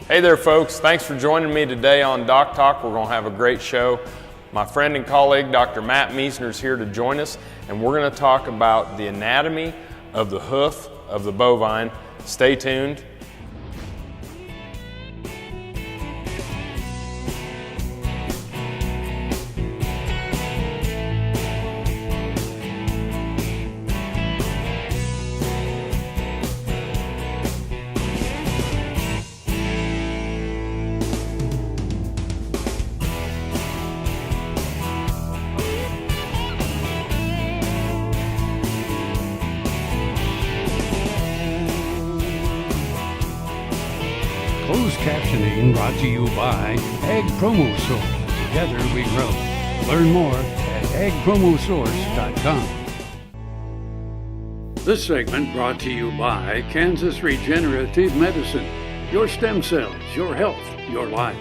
Hey there folks, thanks for joining me today on DocTalk. We're going to have a great show. My friend and colleague Dr. Matt Miesner is here to join us, and we're going to talk about the anatomy of the hoof of the bovine. Stay tuned. Closed captioning brought to you by Ag Promo Source. Together we grow. Learn more at agpromosource.com. This segment brought to you by Kansas Regenerative Medicine. Your stem cells, your health, your life.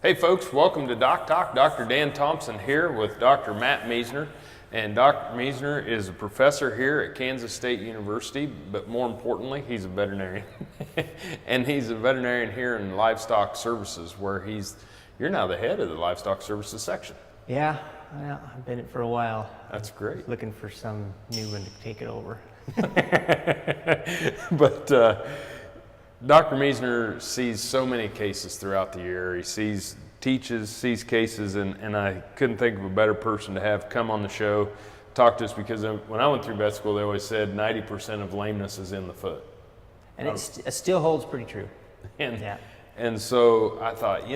Hey folks, welcome to DocTalk. Dr. Dan Thomson here with Dr. Matt Miesner. And Dr. Miesner is a professor here at Kansas State University, but more importantly, he's a veterinarian. And he's a veterinarian here in livestock services, where you're now the head of the livestock services section. Yeah, well, I've been it for a while. That's great. Looking for some new one to take it over. But Dr. Miesner sees so many cases throughout the year. He teaches, sees cases, and I couldn't think of a better person to have come on the show, talk to us, because when I went through vet school, they always said 90% of lameness is in the foot. And it still holds pretty true. And so I thought,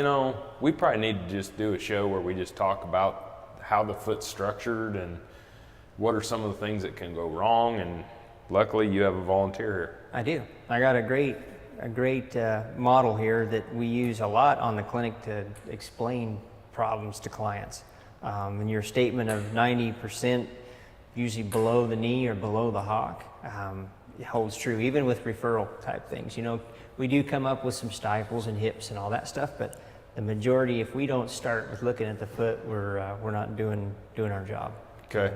we probably need to just do a show where we just talk about how the foot's structured and what are some of the things that can go wrong, and luckily you have a volunteer here. I do. I got a great model here that we use a lot on the clinic to explain problems to clients. And your statement of 90% usually below the knee or below the hock, it holds true, even with referral type things. We do come up with some stifles and hips and all that stuff, but the majority, if we don't start with looking at the foot, we're not doing our job. Okay.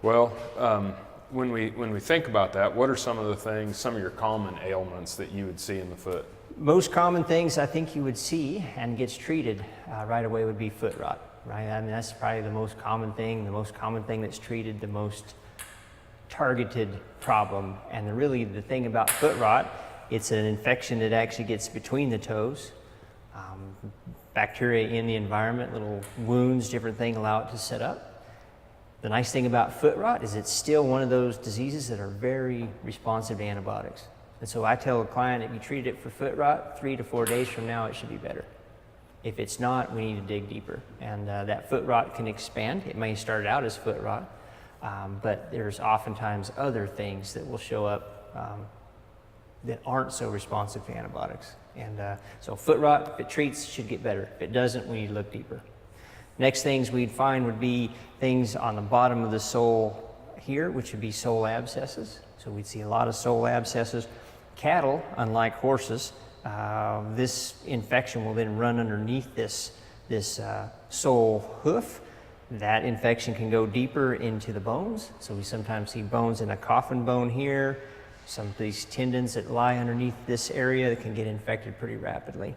Well, when we think about that, what are some of your common ailments that you would see in the foot? Most common things I think you would see and gets treated right away would be foot rot, right? I mean, that's probably the most common thing that's treated, the most targeted problem. And the thing about foot rot, it's an infection that actually gets between the toes. Bacteria in the environment, little wounds, different things allow it to set up. The nice thing about foot rot is it's still one of those diseases that are very responsive to antibiotics. And so I tell a client, if you treat it for foot rot, 3 to 4 days from now, it should be better. If it's not, we need to dig deeper. And that foot rot can expand. It may start out as foot rot, but there's oftentimes other things that will show up that aren't so responsive to antibiotics. And so foot rot, if it treats, should get better. If it doesn't, we need to look deeper. Next things we'd find would be things on the bottom of the sole here, which would be sole abscesses. So we'd see a lot of sole abscesses. Cattle, unlike horses, this infection will then run underneath this sole hoof. That infection can go deeper into the bones. So we sometimes see bones in a coffin bone here. Some of these tendons that lie underneath this area that can get infected pretty rapidly.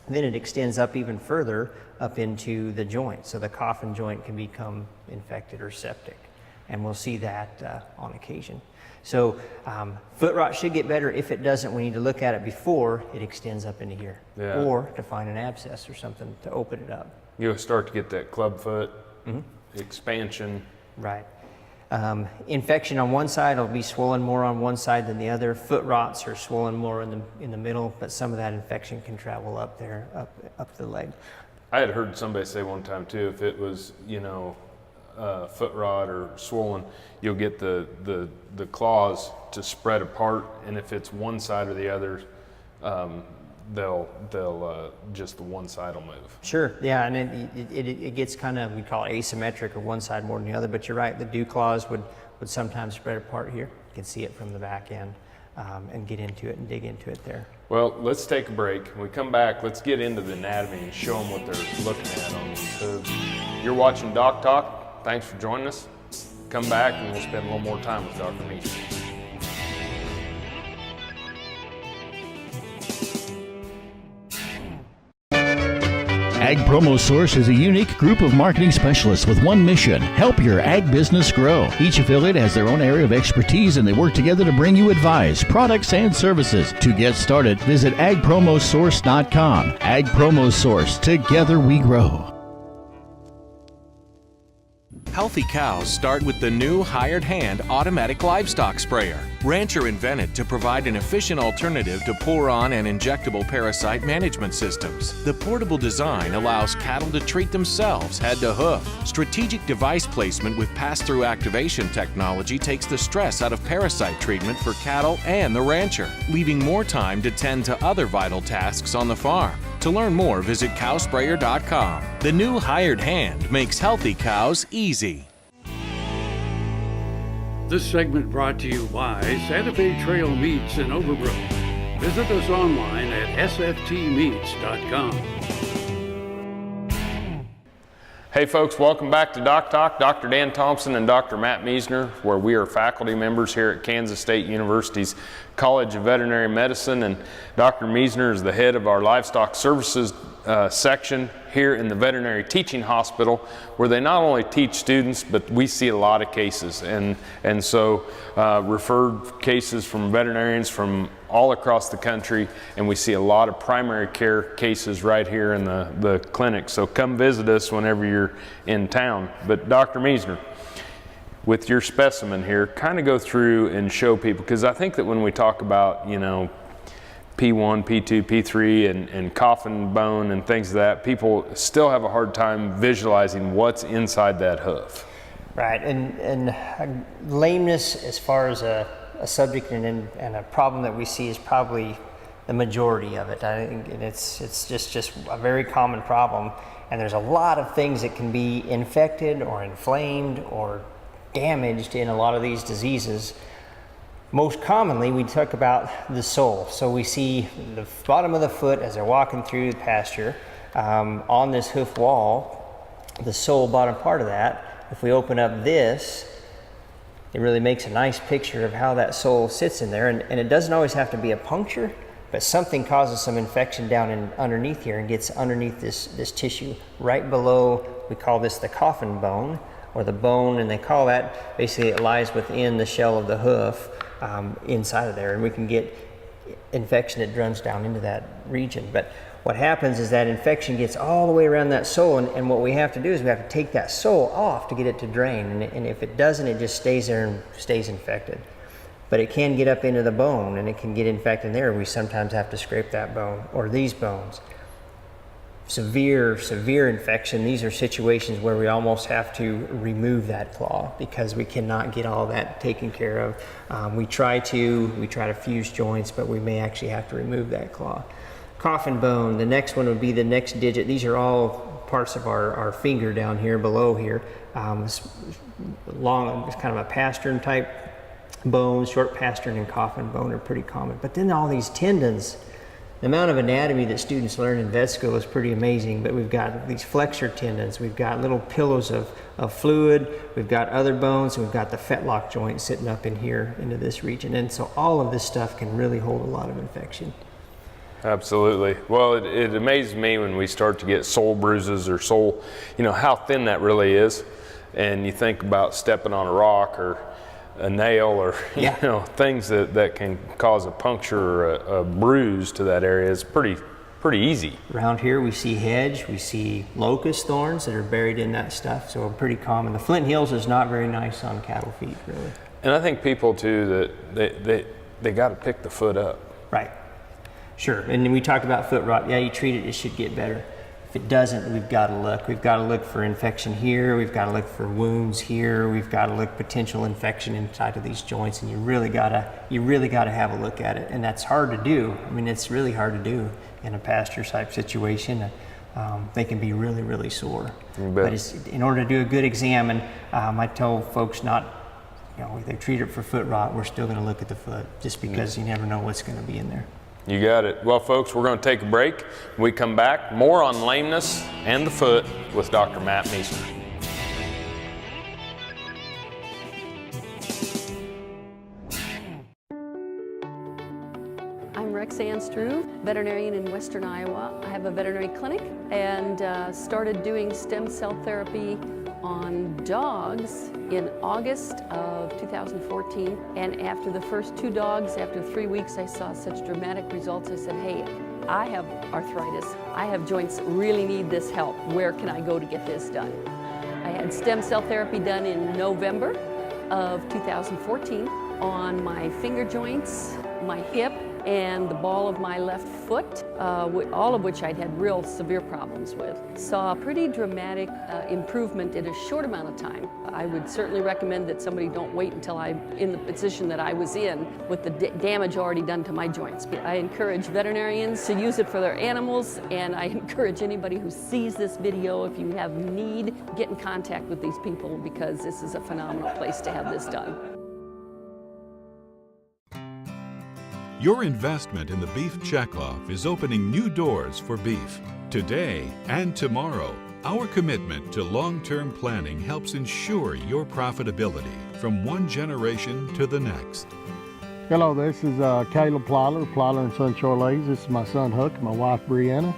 Then it extends up even further up into the joint. So the coffin joint can become infected or septic. And we'll see that on occasion. So foot rot should get better. If it doesn't, we need to look at it before it extends up into here. Yeah. Or to find an abscess or something to open it up. You'll start to get that club foot expansion. Right. Infection on one side will be swollen more on one side than the other. Foot rots are swollen more in the middle, but some of that infection can travel up there, up the leg. I had heard somebody say one time too, if it was foot rot or swollen, you'll get the claws to spread apart, and if it's one side or the other, they'll just the one side will move. Sure, yeah, and it gets kind of, we call it asymmetric, or one side more than the other, but you're right, the dew claws would sometimes spread apart here. You can see it from the back end and get into it and dig into it there. Well, let's take a break. When we come back, let's get into the anatomy and show them what they're looking at on these hooves. You're watching DocTalk. Thanks for joining us. Come back and we'll spend a little more time with Dr. Miesner. Ag Promo Source is a unique group of marketing specialists with one mission: help your ag business grow. Each affiliate has their own area of expertise, and they work together to bring you advice, products, and services. To get started, visit agpromosource.com. Ag Promo Source. Together we grow. Healthy cows start with the new hired hand automatic livestock sprayer. Rancher invented to provide an efficient alternative to pour-on and injectable parasite management systems. The portable design allows cattle to treat themselves head to hoof. Strategic device placement with pass-through activation technology takes the stress out of parasite treatment for cattle and the rancher, leaving more time to tend to other vital tasks on the farm. To learn more, visit cowsprayer.com. The new hired hand makes healthy cows easy. This segment brought to you by Santa Fe Trail Meats in Overbrook. Visit us online at sftmeats.com. Hey folks, welcome back to DocTalk. Dr. Dan Thomson and Dr. Matt Miesner, where we are faculty members here at Kansas State University's College of Veterinary Medicine, and Dr. Miesner is the head of our livestock services section here in the veterinary teaching hospital, where they not only teach students, but we see a lot of cases, and so referred cases from veterinarians from all across the country, and we see a lot of primary care cases right here in the clinic. So come visit us whenever you're in town. But Dr. Miesner, with your specimen here, kind of go through and show people, because I think that when we talk about, you know, P1, P2, P3 and coffin bone and things like that, people still have a hard time visualizing what's inside that hoof. Right, and lameness as far as a subject and a problem that we see is probably the majority of it. I think it's just a very common problem, and there's a lot of things that can be infected or inflamed or damaged in a lot of these diseases. Most commonly, we talk about the sole. So we see the bottom of the foot as they're walking through the pasture on this hoof wall, the sole bottom part of that. If we open up this, it really makes a nice picture of how that sole sits in there. And it doesn't always have to be a puncture, but something causes some infection down underneath here and gets underneath this tissue right below. We call this the coffin bone, or the bone, and they call that, basically it lies within the shell of the hoof inside of there, and we can get infection that runs down into that region. But what happens is that infection gets all the way around that sole, and what we have to do is we have to take that sole off to get it to drain, and if it doesn't, it just stays there and stays infected. But it can get up into the bone, and it can get infected there. We sometimes have to scrape that bone or these bones. Severe infection, these are situations where we almost have to remove that claw because we cannot get all that taken care of. We try to fuse joints, but we may actually have to remove that claw. Coffin bone, the next one would be the next digit. These are all parts of our finger down here below here. It's kind of a pastern type bone. Short pastern and coffin bone are pretty common. But then all these tendons, the amount of anatomy that students learn in vet school is pretty amazing, but we've got these flexor tendons, we've got little pillows of fluid, we've got other bones, and we've got the fetlock joint sitting up in here into this region. And so all of this stuff can really hold a lot of infection. Absolutely. Well, it amazes me when we start to get sole bruises or sole, you know, how thin that really is. And you think about stepping on a rock or a nail or you know, things that can cause a puncture or a bruise to that area. Is pretty easy. Around here we see hedge, we see locust thorns that are buried in that stuff, so pretty common. The flint heels is not very nice on cattle feet, really. And I think people too, that they got to pick the foot up. Right. Sure. And then we talk about foot rot. Yeah, you treat it, it should get better. If it doesn't, we've got to look. We've got to look for infection here. We've got to look for wounds here. We've got to look potential infection inside of these joints, and you really got to have a look at it. And that's hard to do. I mean, it's really hard to do in a pasture type situation. They can be really, really sore. But in order to do a good exam, and I tell folks not, you know, if they treat it for foot rot, we're still going to look at the foot, just because you never know what's going to be in there. You got it. Well, folks, we're going to take a break. When we come back, more on lameness and the foot with Dr. Matt Miesner. Sandstrew, veterinarian in Western Iowa. I have a veterinary clinic and started doing stem cell therapy on dogs in August of 2014. And after the first 2 dogs, after 3 weeks, I saw such dramatic results. I said, hey, I have arthritis. I have joints that really need this help. Where can I go to get this done? I had stem cell therapy done in November of 2014 on my finger joints, my hip, and the ball of my left foot, all of which I'd had real severe problems with. Saw a pretty dramatic improvement in a short amount of time. I would certainly recommend that somebody don't wait until I'm in the position that I was in with the damage already done to my joints. I encourage veterinarians to use it for their animals, and I encourage anybody who sees this video, if you have need, get in contact with these people, because this is a phenomenal place to have this done. Your investment in the Beef Checkoff is opening new doors for beef. Today and tomorrow, our commitment to long-term planning helps ensure your profitability from one generation to the next. Hello, this is Caleb Plyler and Son Charolais. This is my son Hook and my wife Brianna.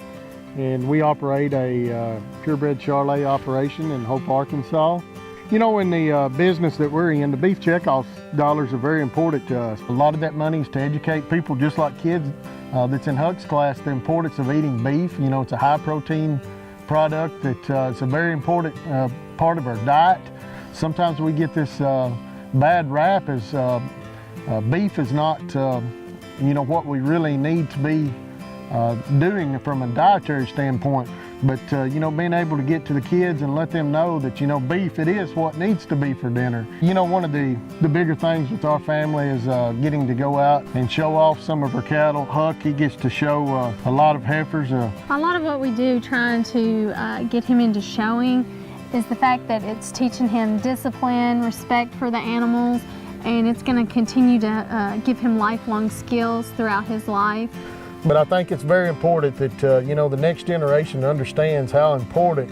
And we operate a purebred Charolais operation in Hope, Arkansas. You know, in the business that we're in, the beef checkoff dollars are very important to us. A lot of that money is to educate people, just like kids that's in Huck's class, the importance of eating beef. You know, it's a high protein product that it's a very important part of our diet. Sometimes we get this bad rap as beef is not, you know, what we really need to be doing from a dietary standpoint. But, you know, being able to get to the kids and let them know that, you know, beef, it is what needs to be for dinner. You know, one of the bigger things with our family is getting to go out and show off some of our cattle. Huck, he gets to show a lot of heifers. A lot of what we do trying to get him into showing is the fact that it's teaching him discipline, respect for the animals, and it's going to continue to give him lifelong skills throughout his life. But I think it's very important that, you know, the next generation understands how important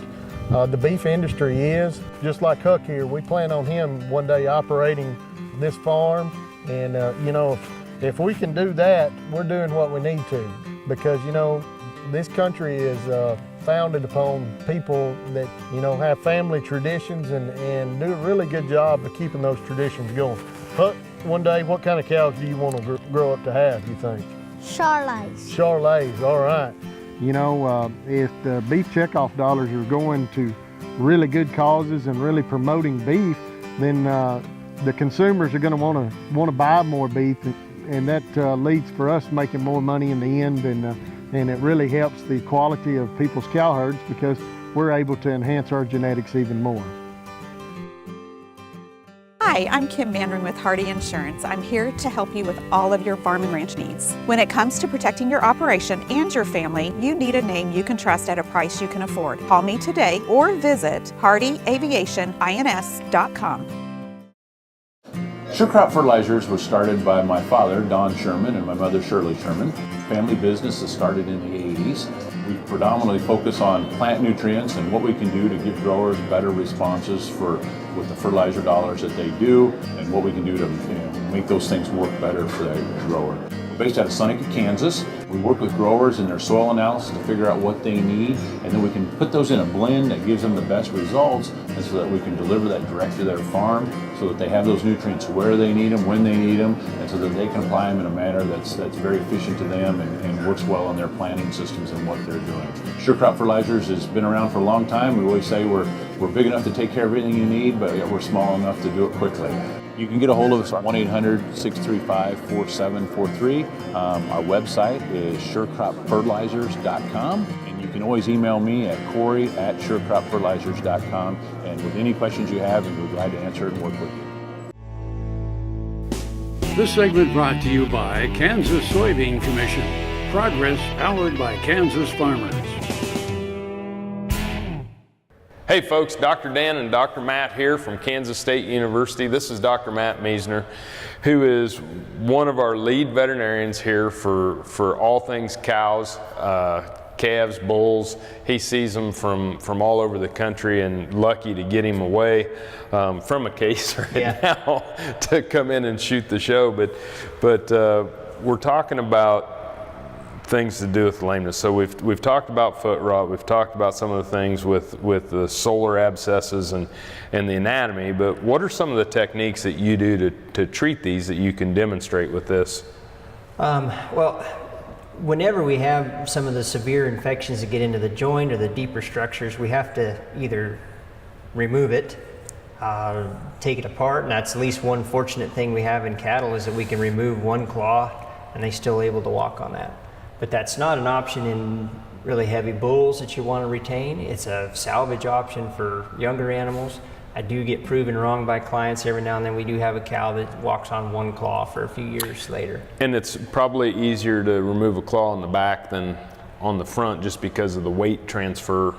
the beef industry is. Just like Huck here, we plan on him one day operating this farm. And, you know, if we can do that, we're doing what we need to. Because, you know, this country is founded upon people that, you know, have family traditions and do a really good job of keeping those traditions going. Huck, one day, what kind of cows do you want to grow up to have, you think? Charolais. Charolais, all right. You know, if the beef checkoff dollars are going to really good causes and really promoting beef, then the consumers are going to want to buy more beef, and that leads for us making more money in the end, and it really helps the quality of people's cow herds because we're able to enhance our genetics even more. Hi, I'm Kim Mandering with Hardy Insurance. I'm here to help you with all of your farm and ranch needs. When it comes to protecting your operation and your family, you need a name you can trust at a price you can afford. Call me today or visit hardyaviationins.com. Sure Crop Fertilizers was started by my father, Don Sherman, and my mother, Shirley Sherman. Family business that started in the 80s. We predominantly focus on plant nutrients and what we can do to give growers better responses with the fertilizer dollars that they do, and what we can do to make those things work better for the grower. We're based out of Seneca, Kansas. We work with growers in their soil analysis to figure out what they need, and then we can put those in a blend that gives them the best results, and so that we can deliver that direct to their farm so that they have those nutrients where they need them, when they need them, and so that they can apply them in a manner that's very efficient to them and works well in their planting systems and what they're doing. Sure Crop Fertilizers has been around for a long time. We always say we're big enough to take care of everything you need, but yet we're small enough to do it quickly. You can get a hold of us at 1-800-635-4743. Our website is surecropfertilizers.com, and you can always email me at Corey@surecropfertilizers.com, and with any questions you have, we'll be glad to answer it and work with you. This segment brought to you by Kansas Soybean Commission. Progress powered by Kansas farmers. Hey folks, Dr. Dan and Dr. Matt here from Kansas State University. This is Dr. Matt Miesner, who is one of our lead veterinarians here for all things cows, calves, bulls. He sees them from all over the country, and lucky to get him away from a case right now to come in and shoot the show. But we're talking about things to do with lameness. So we've talked about foot rot, we've talked about some of the things with the solar abscesses and the anatomy, but what are some of the techniques that you do to treat these that you can demonstrate with this? Well, whenever we have some of the severe infections that get into the joint or the deeper structures, we have to either remove it, take it apart, and that's at least one fortunate thing we have in cattle is that we can remove one claw and they're still able to walk on that. But that's not an option in really heavy bulls that you want to retain. It's a salvage option for younger animals. I do get proven wrong by clients every now and then. We do have a cow that walks on one claw for a few years later. And it's probably easier to remove a claw on the back than on the front just because of the weight transfer.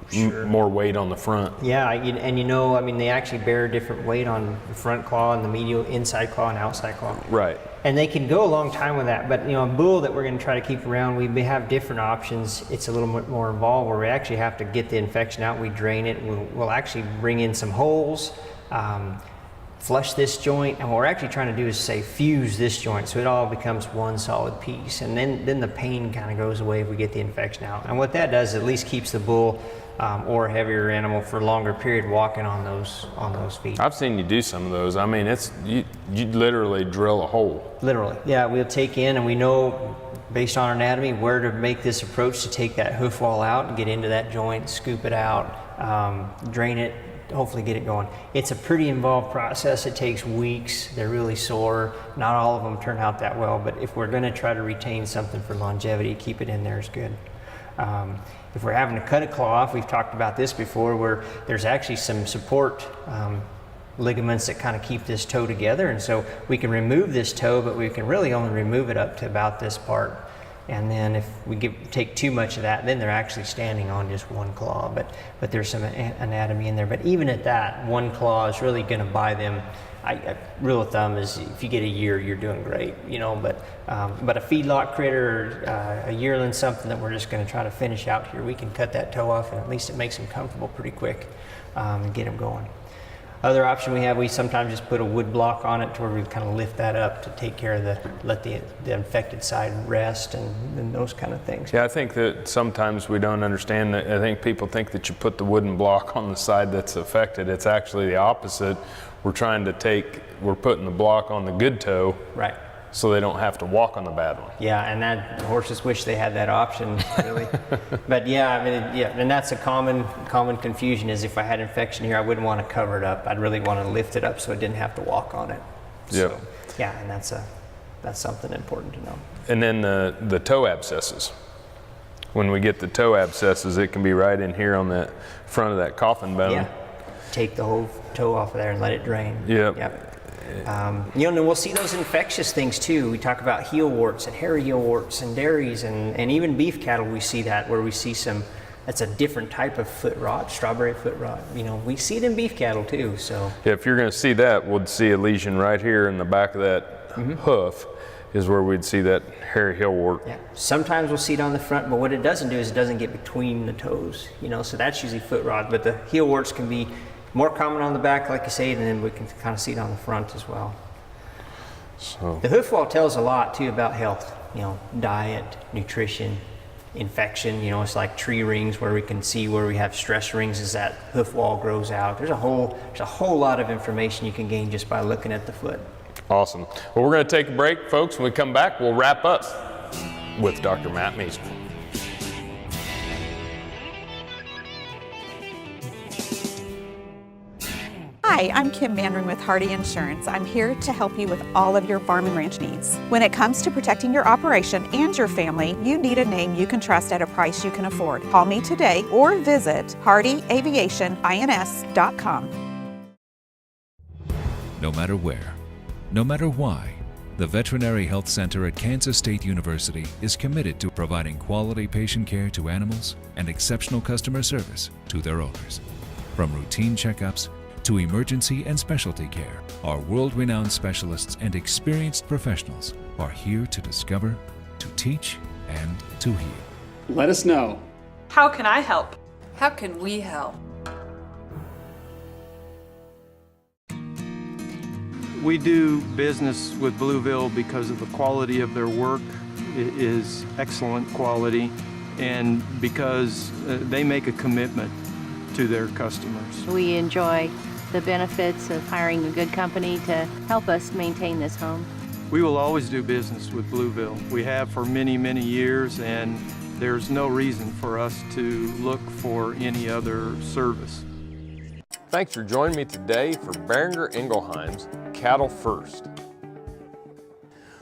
Sure. More weight on the front. Yeah, and you know, I mean, they actually bear different weight on the front claw and the medial inside claw and outside claw. Right. And they can go a long time with that, but you know, a bull that we're going to try to keep around, we may have different options. It's a little bit more involved where we actually have to get the infection out. We drain it. We'll actually bring in some holes, flush this joint, and what we're actually trying to do is say fuse this joint so it all becomes one solid piece, and then the pain kind of goes away if we get the infection out. And what that does at least keeps the bull or a heavier animal for a longer period walking on those feet. I've seen you do some of those. I mean, it's you literally drill a hole. Literally, yeah. We'll take in, and we know based on our anatomy where to make this approach to take that hoof wall out and get into that joint, scoop it out, drain it, hopefully get it going. It's a pretty involved process. It takes weeks. They're really sore. Not all of them turn out that well, but if we're going to try to retain something for longevity, keep it in there is good. If we're having to cut a claw off, we've talked about this before, where there's actually some support ligaments that kind of keep this toe together, and so we can remove this toe, but we can really only remove it up to about this part. And then if we take too much of that, then they're actually standing on just one claw, but there's some anatomy in there. But even at that, one claw is really going to buy them. Rule of thumb is if you get a year, you're doing great, you know. But a feedlot critter, or a yearling, something that we're just going to try to finish out here, we can cut that toe off, and at least it makes them comfortable pretty quick and get them going. Other option we have, we sometimes just put a wood block on it to where we kind of lift that up to take care of let the infected side rest and those kind of things. Yeah, I think that sometimes we don't understand that. I think people think that you put the wooden block on the side that's affected. It's actually the opposite. We're putting the block on the good toe. Right. So they don't have to walk on the bad one. Yeah, and that horses wish they had that option, really. But yeah, I mean, and that's a common confusion is if I had infection here, I wouldn't want to cover it up. I'd really want to lift it up so it didn't have to walk on it. Yep. So, yeah, and that's something important to know. And then the toe abscesses. When we get the toe abscesses, it can be right in here on that front of that coffin bone. Yeah. Take the whole toe off of there and let it drain. Yep. You know, and we'll see those infectious things too. We talk about heel warts and hairy heel warts and dairies and even beef cattle. We see that where we see that's a different type of foot rot, strawberry foot rot. You know, we see it in beef cattle too. So yeah, if you're going to see that, we'll see a lesion right here in the back of that hoof is where we'd see that hairy heel wart. Yeah. Sometimes we'll see it on the front, but what it doesn't do is it doesn't get between the toes. You know, so that's usually foot rot. But the heel warts can be more common on the back, like you say, and then we can kind of see it on the front as well. So the hoof wall tells a lot too about health. You know, diet, nutrition, infection. You know, it's like tree rings where we can see where we have stress rings as that hoof wall grows out. There's a whole lot of information you can gain just by looking at the foot. Awesome. Well, we're going to take a break, folks. When we come back, we'll wrap up with Dr. Matt Miesner. Hi, I'm Kim Mandering with Hardy Insurance. I'm here to help you with all of your farm and ranch needs. When it comes to protecting your operation and your family, you need a name you can trust at a price you can afford. Call me today or visit hardyaviationins.com. No matter where, no matter why, the Veterinary Health Center at Kansas State University is committed to providing quality patient care to animals and exceptional customer service to their owners. From routine checkups to emergency and specialty care, our world-renowned specialists and experienced professionals are here to discover, to teach, and to heal. Let us know. How can I help? How can we help? We do business with Blueville because of the quality of their work, is excellent quality, and because they make a commitment to their customers. We enjoy the benefits of hiring a good company to help us maintain this home. We will always do business with Blueville. We have for many, many years, and there's no reason for us to look for any other service. Thanks for joining me today for Boehringer Ingelheim's Cattle First.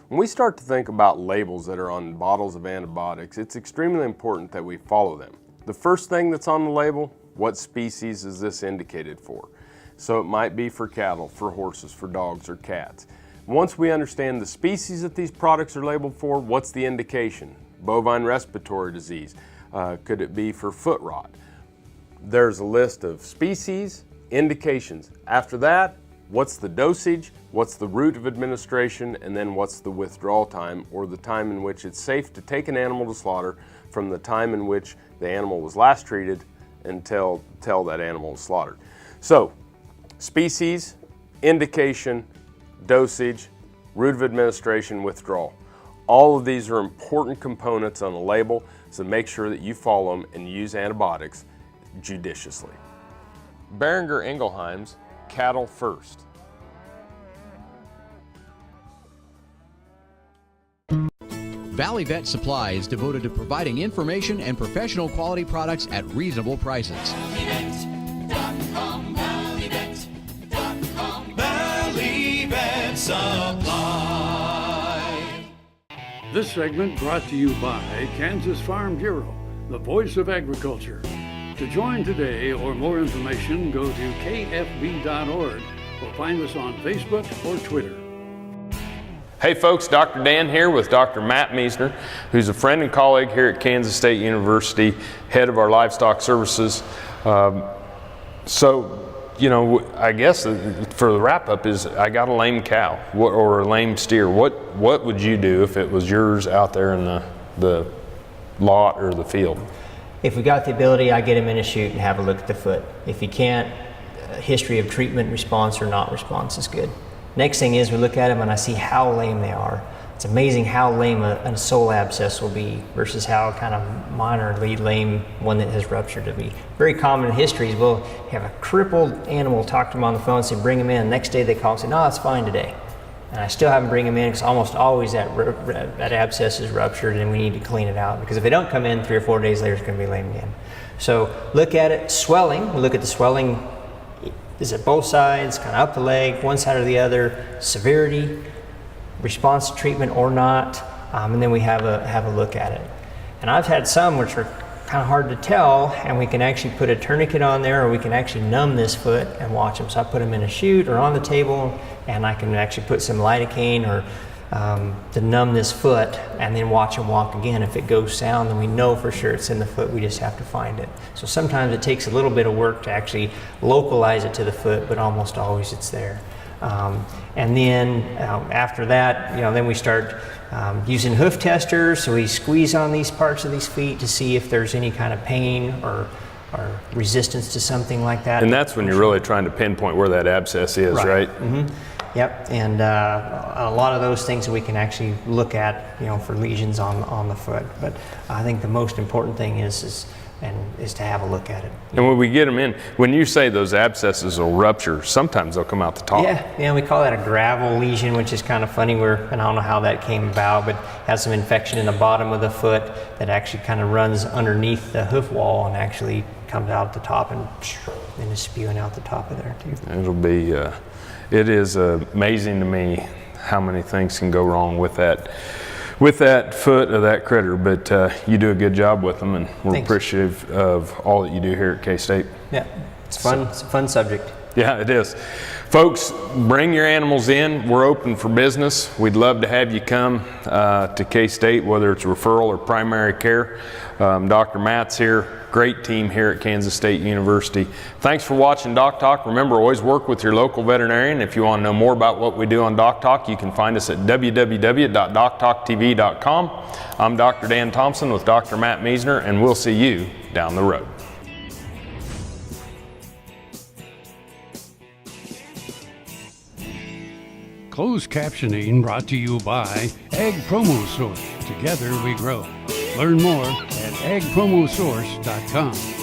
When we start to think about labels that are on bottles of antibiotics, it's extremely important that we follow them. The first thing that's on the label, what species is this indicated for? So it might be for cattle, for horses, for dogs, or cats. Once we understand the species that these products are labeled for, what's the indication? Bovine respiratory disease. Could it be for foot rot? There's a list of species, indications. After that, what's the dosage, what's the route of administration, and then what's the withdrawal time, or the time in which it's safe to take an animal to slaughter from the time in which the animal was last treated until that animal was slaughtered. So, species, indication, dosage, route of administration, withdrawal. All of these are important components on the label, so make sure that you follow them and use antibiotics judiciously. Boehringer Ingelheim's Cattle First. Valley Vet Supply is devoted to providing information and professional quality products at reasonable prices. Valley Vet Supply. This segment brought to you by Kansas Farm Bureau, the voice of agriculture. To join today or more information, go to kfb.org or find us on Facebook or Twitter. Hey folks, Dr. Dan here with Dr. Matt Miesner, who's a friend and colleague here at Kansas State University, head of our livestock services. I guess for the wrap up is I got a lame cow or a lame steer. What would you do if it was yours out there in the lot or the field? If we got the ability, I get him in a chute and have a look at the foot. If you can't, history of treatment response or not response is good. Next thing is we look at them and I see how lame they are. It's amazing how lame a sole abscess will be versus how kind of minorly lame one that has ruptured to be. Very common in history is we'll have a crippled animal, talk to them on the phone and say bring him in. Next day they call and say no, it's fine today. And I still haven't bring him in because almost always that abscess is ruptured and we need to clean it out, because if they don't come in 3 or 4 days later it's going to be lame again. So look at it. Swelling, we look at the swelling. Is it both sides, kind of up the leg, one side or the other, severity, response to treatment or not, and then we have a look at it. And I've had some which are kind of hard to tell, and we can actually put a tourniquet on there, or we can actually numb this foot and watch them. So I put them in a chute or on the table, and I can actually put some lidocaine or to numb this foot and then watch them walk again. If it goes sound, then we know for sure it's in the foot. We just have to find it. So sometimes it takes a little bit of work to actually localize it to the foot, but almost always it's there. And then after that, then we start using hoof testers. So we squeeze on these parts of these feet to see if there's any kind of pain or resistance to something like that. And that's when you're really trying to pinpoint where that abscess is, right? Mm-hmm. Yep, and a lot of those things we can actually look at, for lesions on the foot. But I think the most important thing is to have a look at it. And when we get them in, when you say those abscesses will rupture, sometimes they'll come out the top. Yeah, we call that a gravel lesion, which is kind of funny. And I don't know how that came about, but has some infection in the bottom of the foot that actually kind of runs underneath the hoof wall and actually comes out the top and is spewing out the top of there too. It'll be. It is amazing to me how many things can go wrong with that foot of that critter, but you do a good job with them, and we're Thanks. Appreciative of all that you do here at K-State. Yeah, it's fun. It's a fun subject. Yeah, it is. Folks, bring your animals in. We're open for business. We'd love to have you come to K-State, whether it's referral or primary care. Dr. Matt's here. Great team here at Kansas State University. Thanks for watching DocTalk. Remember, always work with your local veterinarian. If you want to know more about what we do on DocTalk, you can find us at www.doctalktv.com. I'm Dr. Dan Thomson with Dr. Matt Miesner, and we'll see you down the road. Closed captioning brought to you by Ag Promo Source. Together we grow. Learn more at agpromosource.com.